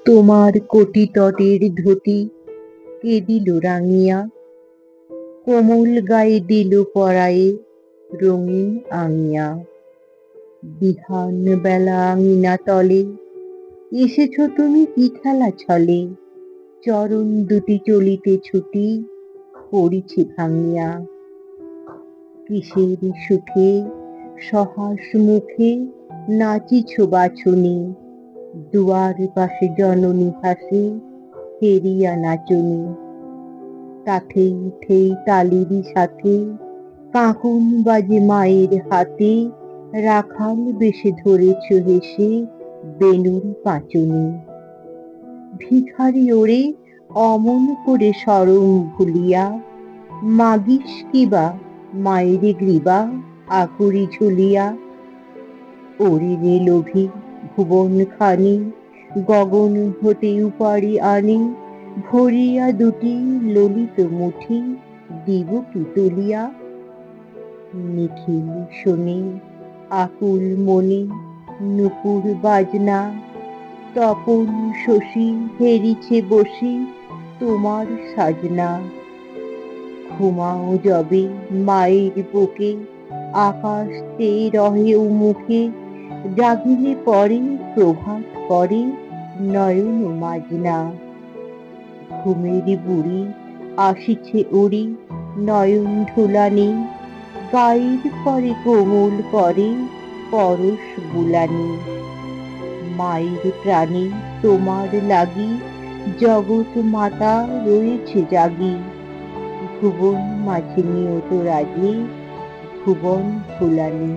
তোমার কোটি তটের ধুতি কে দিল রাঙিয়া, কোমল গায়ে দিল পরায়ে রঙিন আঙিয়া। বিহান বেলা আঙিনা তলে এসেছ তুমি কি খেলা ছলে, চরণ দুটি চলিতে ছুটি পড়িছে ভাঙিয়া। কিসের সুখে সহাস মুখে নাচিছ বাছুনি, দুয়ার পাশে জননী হাসে ফেরিয়া নাচুনি। কাঠেই ঠেই তালিরই সাথে কাঁকুন বাজে মায়ের হাতে, রাখাল বেশে ধরেছ হেসে বেনুর পাঁচুনি। ভিখারি ওরে অমন করে শরম ভুলিয়া, মাগিস কিবা মায়েরে গ্রীবা আকুরি ঝুলিয়া। ওরে রে লোভী ভুবন খানি, গগন হতে উপাড়ি আনি, ভরিয়া দুটি ললিত মুঠি দিব কি তুলিয়া। নিখিল শোনে আকুল মনে নূপুর বাজনা, তপন শশী হেরিছে বসি তোমার সাজনা। ঘুমাও যবে মায়ের বুকে, আকাশ চেয়ে রহে উমুখে, জাগিলে পরে প্রভাত করে নয়ন মাজনা। ঘুমের বুড়ি আসিছে উড়ি নয়ন ঢুলানি, গায়ের পরে কোমল করে পরশ বুলানি। মায়ের প্রাণে তোমার লাগি জগৎ মাতা রয়েছে জাগি, ভুবন মাঝে নিয়ত রাজে ভুবন ভুলানি।